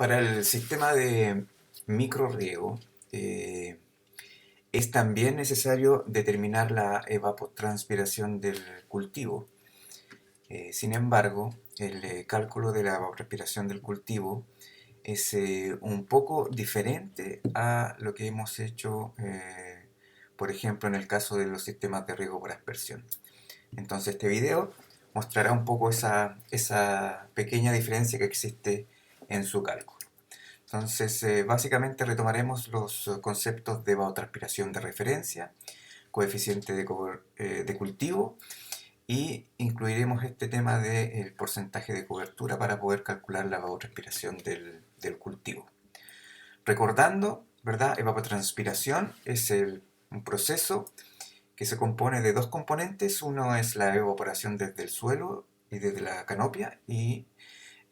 Para el sistema de microrriego es también necesario determinar la evapotranspiración del cultivo. Sin embargo, el cálculo de la evapotranspiración del cultivo es un poco diferente a lo que hemos hecho, por ejemplo, en el caso de los sistemas de riego por aspersión. Entonces este video mostrará un poco esa pequeña diferencia que existe en su cálculo. Entonces, básicamente retomaremos los conceptos de evapotranspiración de referencia, coeficiente de cultivo y incluiremos este tema del porcentaje de cobertura para poder calcular la evapotranspiración del cultivo. Recordando, ¿verdad? Evapotranspiración es un proceso que se compone de dos componentes. Uno es la evaporación desde el suelo y desde la canopia y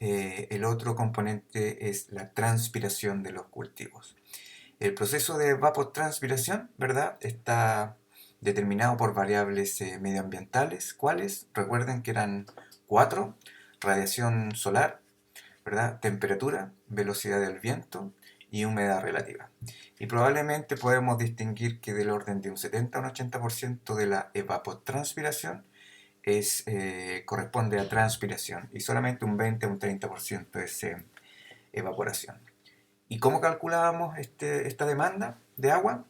el otro componente es la transpiración de los cultivos. El proceso de evapotranspiración, ¿verdad?, está determinado por variables medioambientales. ¿Cuáles? Recuerden que eran cuatro: radiación solar, ¿verdad?, temperatura, velocidad del viento y humedad relativa. Y probablemente podemos distinguir que del orden de un 70 a un 80% de la evapotranspiración corresponde a transpiración y solamente un 20 a un 30% es evaporación. ¿Y cómo calculábamos esta demanda de agua?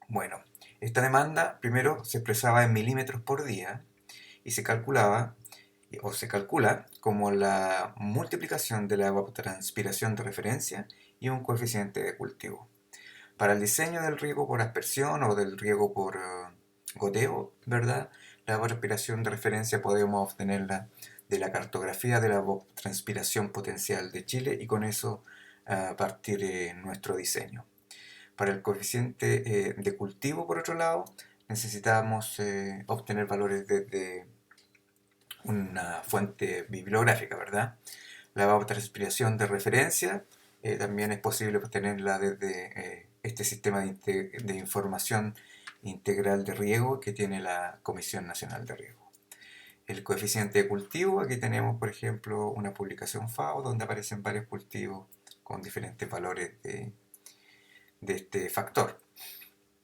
Bueno, esta demanda primero se expresaba en milímetros por día y se calculaba o se calcula como la multiplicación de la evapotranspiración de referencia y un coeficiente de cultivo. Para el diseño del riego por aspersión o del riego por goteo, ¿verdad?, la evapotranspiración de referencia podemos obtenerla de la cartografía de la evapotranspiración potencial de Chile y con eso partir nuestro diseño. Para el coeficiente de cultivo, por otro lado, necesitamos obtener valores desde una fuente bibliográfica, ¿verdad? La evapotranspiración de referencia también es posible obtenerla desde este sistema de información integral de riego que tiene la Comisión Nacional de Riego. El coeficiente de cultivo, aquí tenemos por ejemplo una publicación FAO donde aparecen varios cultivos con diferentes valores de este factor.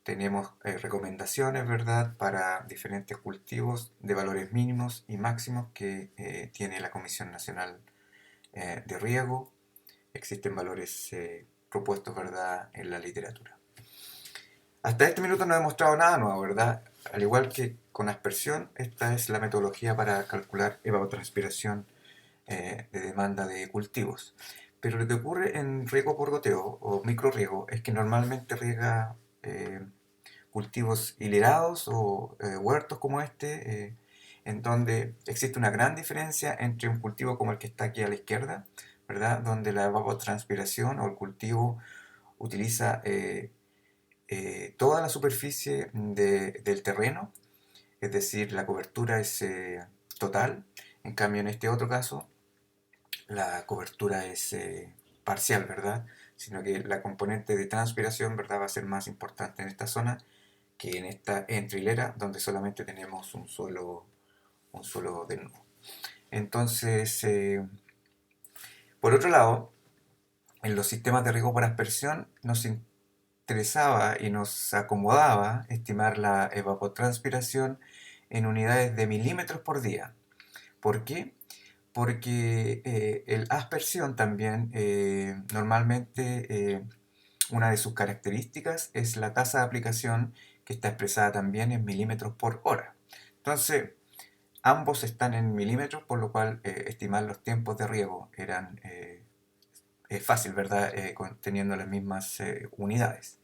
Tenemos recomendaciones, ¿verdad?, para diferentes cultivos de valores mínimos y máximos que tiene la Comisión Nacional de Riego. Existen valores propuestos, ¿verdad?, en la literatura. Hasta este minuto no he mostrado nada nuevo, ¿verdad? Al igual que con aspersión, esta es la metodología para calcular evapotranspiración de demanda de cultivos. Pero lo que ocurre en riego por goteo o microriego es que normalmente riega cultivos hilerados o huertos como en donde existe una gran diferencia entre un cultivo como el que está aquí a la izquierda, ¿verdad?, donde la evapotranspiración o el cultivo utiliza toda la superficie del terreno, es decir, la cobertura es total. En cambio, en este otro caso, la cobertura es parcial, ¿verdad? Sino que la componente de transpiración, ¿verdad?, va a ser más importante en esta zona que en esta entrilera donde solamente tenemos un suelo desnudo. Entonces, por otro lado, en los sistemas de riego por aspersión nos interesaba y nos acomodaba estimar la evapotranspiración en unidades de milímetros por día. ¿Por qué? Porque el aspersión también normalmente una de sus características es la tasa de aplicación que está expresada también en milímetros por hora. Entonces, ambos están en milímetros, por lo cual estimar los tiempos de riego es fácil, ¿verdad?, teniendo las mismas unidades.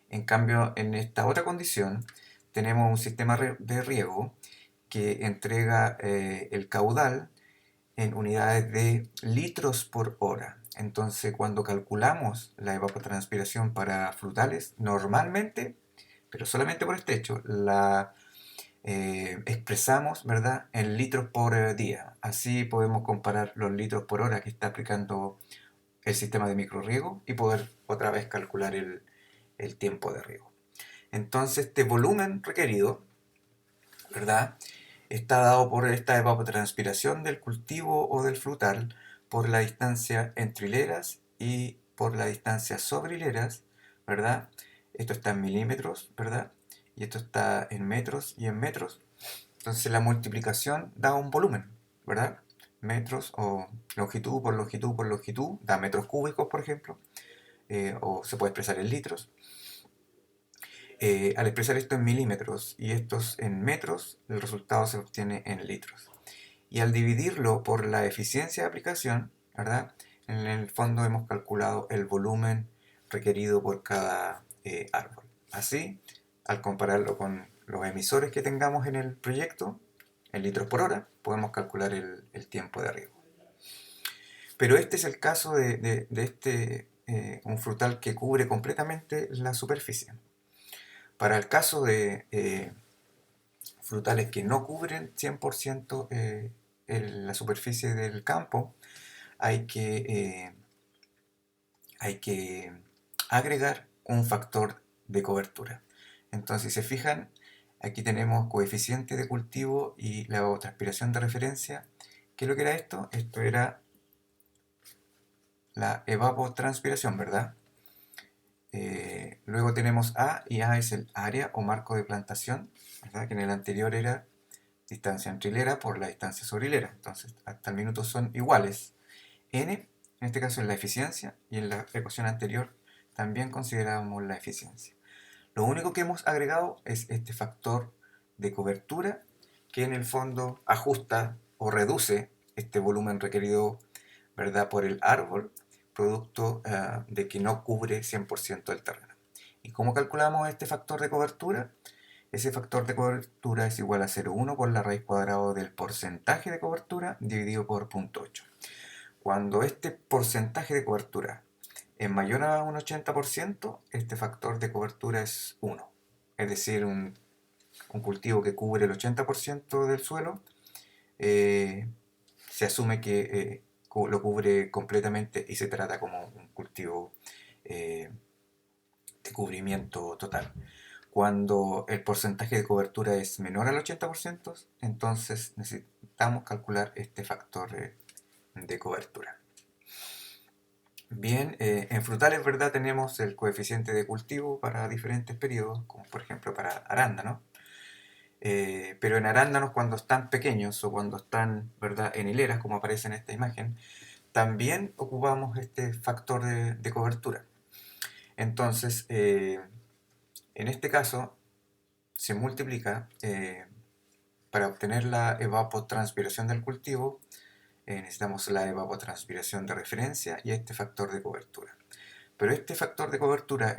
En cambio, en esta otra condición, tenemos un sistema de riego que entrega el caudal en unidades de litros por hora. Entonces, cuando calculamos la evapotranspiración para frutales, normalmente, pero solamente por este hecho, la expresamos, ¿verdad?, en litros por día. Así podemos comparar los litros por hora que está aplicando el sistema de microriego y poder otra vez calcular el tiempo de riego. Entonces, este volumen requerido, ¿verdad?, está dado por esta evapotranspiración del cultivo o del frutal por la distancia entre hileras y por la distancia sobre hileras, ¿verdad? Esto está en milímetros, ¿verdad? Y esto está en metros y en metros. Entonces la multiplicación da un volumen, ¿verdad? Metros o longitud por longitud por longitud da metros cúbicos, por ejemplo, o se puede expresar en litros. Al expresar esto en milímetros y estos en metros, el resultado se obtiene en litros. Y al dividirlo por la eficiencia de aplicación, ¿verdad? En el fondo hemos calculado el volumen requerido por cada árbol. Así, al compararlo con los emisores que tengamos en el proyecto, en litros por hora, podemos calcular el tiempo de riego. Pero este es el caso de un frutal que cubre completamente la superficie. Para el caso de frutales que no cubren 100% la superficie del campo, hay que agregar un factor de cobertura. Entonces, si se fijan, aquí tenemos coeficiente de cultivo y la evapotranspiración de referencia. ¿Qué es lo que era esto? Esto era la evapotranspiración, ¿verdad? Luego tenemos A, y A es el área o marco de plantación, ¿verdad? Que en el anterior era distancia entre hilera por la distancia sobre hilera. Entonces, hasta el minuto son iguales. N, en este caso, es la eficiencia, y en la ecuación anterior también considerábamos la eficiencia. Lo único que hemos agregado es este factor de cobertura, que en el fondo ajusta o reduce este volumen requerido, ¿verdad?, por el árbol, producto de que no cubre 100% del terreno. ¿Y cómo calculamos este factor de cobertura? Ese factor de cobertura es igual a 0,1 por la raíz cuadrada del porcentaje de cobertura dividido por 0,8. Cuando este porcentaje de cobertura es mayor a un 80%, este factor de cobertura es 1. Es decir, un cultivo que cubre el 80% del suelo, se asume que lo cubre completamente y se trata como un cultivo de cubrimiento total. Cuando el porcentaje de cobertura es menor al 80%, entonces necesitamos calcular este factor de cobertura. Bien, en frutales, ¿verdad? Tenemos el coeficiente de cultivo para diferentes periodos, como por ejemplo para arándanos. Pero en arándanos, cuando están pequeños o cuando están, ¿verdad?, en hileras, como aparece en esta imagen, también ocupamos este factor de cobertura. Entonces, en este caso, se multiplica para obtener la evapotranspiración del cultivo. Necesitamos la evapotranspiración de referencia y este factor de cobertura. Pero este factor de cobertura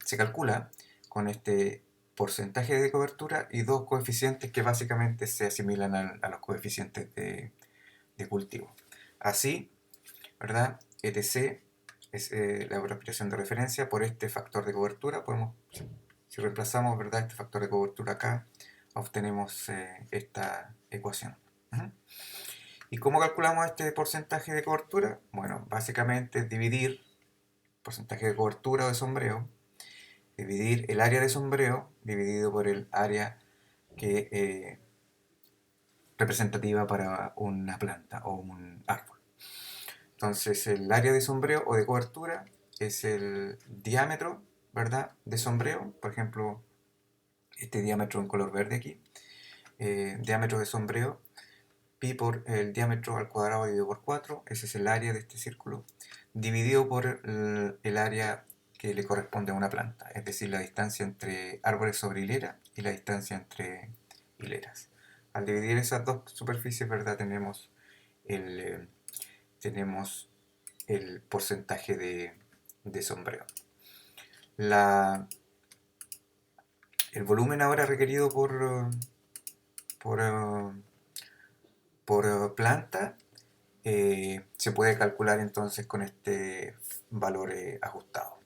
se calcula con este porcentaje de cobertura y dos coeficientes que básicamente se asimilan a los coeficientes de cultivo. Así, ¿verdad? ETC es la evapotranspiración de referencia por este factor de cobertura. Si reemplazamos, ¿verdad?, este factor de cobertura acá, obtenemos esta ecuación. ¿Y cómo calculamos este porcentaje de cobertura? Bueno, básicamente dividir porcentaje de cobertura o de sombreo, dividir el área de sombreo dividido por el área que representativa para una planta o un árbol. Entonces, el área de sombreo o de cobertura es el diámetro, ¿verdad?, de sombreo. Por ejemplo, este diámetro en color verde aquí, diámetro de sombreo, pi por el diámetro al cuadrado dividido por 4, ese es el área de este círculo, dividido por el área que le corresponde a una planta, es decir, la distancia entre árboles sobre hilera y la distancia entre hileras. Al dividir esas dos superficies, ¿verdad?, tenemos el porcentaje de sombreo. El volumen ahora requerido por planta se puede calcular entonces con este valor ajustado.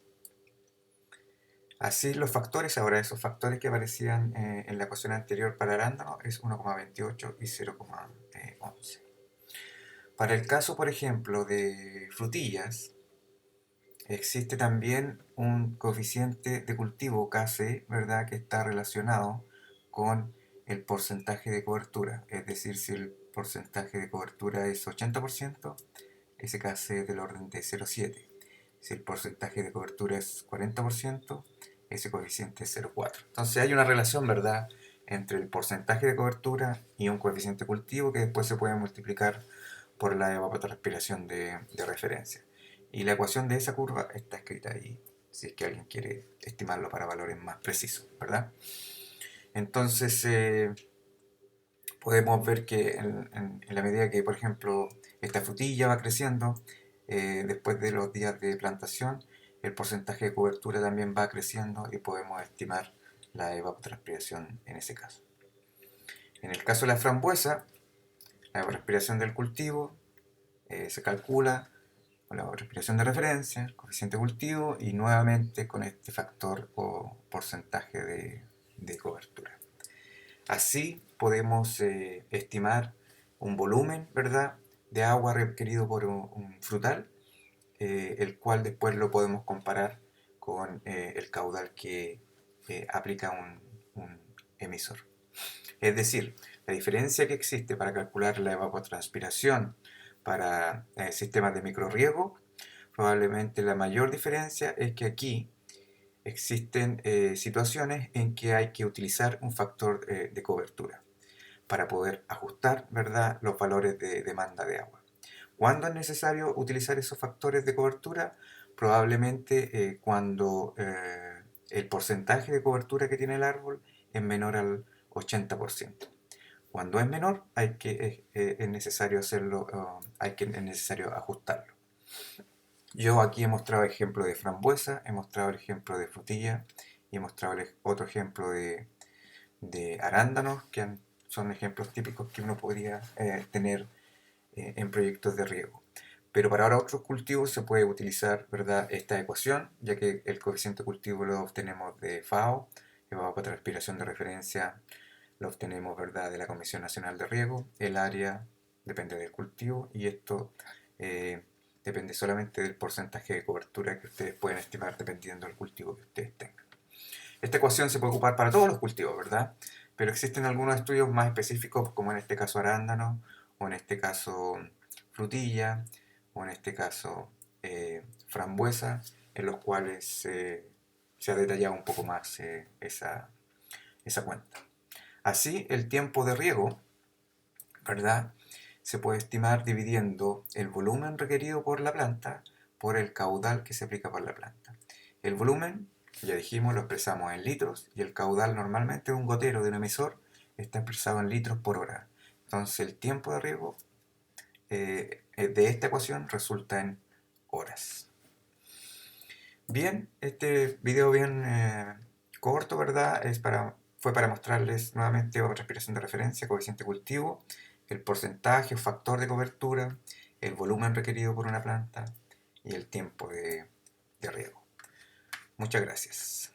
Así los factores, ahora esos factores que aparecían en la ecuación anterior para arándano es 1,28 y 0,11. Para el caso, por ejemplo, de frutillas, existe también un coeficiente de cultivo Kc, ¿verdad?, que está relacionado con el porcentaje de cobertura. Es decir, si el porcentaje de cobertura es 80%, SKC es del orden de 0,7. Si el porcentaje de cobertura es 40%, ese coeficiente es 0,4. Entonces hay una relación, ¿verdad?, entre el porcentaje de cobertura y un coeficiente cultivo que después se puede multiplicar por la evapotranspiración de referencia. Y la ecuación de esa curva está escrita ahí, si es que alguien quiere estimarlo para valores más precisos, ¿verdad? Entonces, podemos ver que en la medida que, por ejemplo, esta frutilla va creciendo, después de los días de plantación, el porcentaje de cobertura también va creciendo y podemos estimar la evapotranspiración en ese caso. En el caso de la frambuesa, la evapotranspiración del cultivo se calcula con la evapotranspiración de referencia, el coeficiente de cultivo y nuevamente con este factor o porcentaje de cobertura. Así podemos estimar un volumen, ¿verdad?, de agua requerido por un frutal, el cual después lo podemos comparar con el caudal que aplica un emisor. Es decir, la diferencia que existe para calcular la evapotranspiración para sistemas de microrriego, probablemente la mayor diferencia es que aquí existen situaciones en que hay que utilizar un factor de cobertura para poder ajustar, ¿verdad?, los valores de demanda de agua. ¿Cuándo es necesario utilizar esos factores de cobertura? Probablemente cuando el porcentaje de cobertura que tiene el árbol es menor al 80%. Cuando es menor, es necesario hacerlo, es necesario ajustarlo. Yo aquí he mostrado el ejemplo de frambuesa, he mostrado el ejemplo de frutilla y he mostrado otro ejemplo de arándanos, que son ejemplos típicos que uno podría tener en proyectos de riego. Pero para ahora otros cultivos se puede utilizar, ¿verdad?, esta ecuación, ya que el coeficiente cultivo lo obtenemos de FAO, evapotranspiración de referencia, lo obtenemos, ¿verdad?, de la Comisión Nacional de Riego, el área depende del cultivo y esto depende solamente del porcentaje de cobertura que ustedes pueden estimar dependiendo del cultivo que ustedes tengan. Esta ecuación se puede ocupar para todos los cultivos, ¿verdad? Pero existen algunos estudios más específicos, como en este caso arándano, o en este caso frutilla, o en este caso frambuesa, en los cuales se ha detallado un poco más esa cuenta. Así, el tiempo de riego, ¿verdad?, se puede estimar dividiendo el volumen requerido por la planta por el caudal que se aplica por la planta. El volumen, ya dijimos, lo expresamos en litros y el caudal normalmente de un gotero de un emisor está expresado en litros por hora. Entonces el tiempo de riego de esta ecuación resulta en horas. Bien, este video bien corto, ¿verdad? Fue para mostrarles nuevamente evapotranspiración de referencia, coeficiente cultivo, el porcentaje o factor de cobertura, el volumen requerido por una planta y el tiempo de riego. Muchas gracias.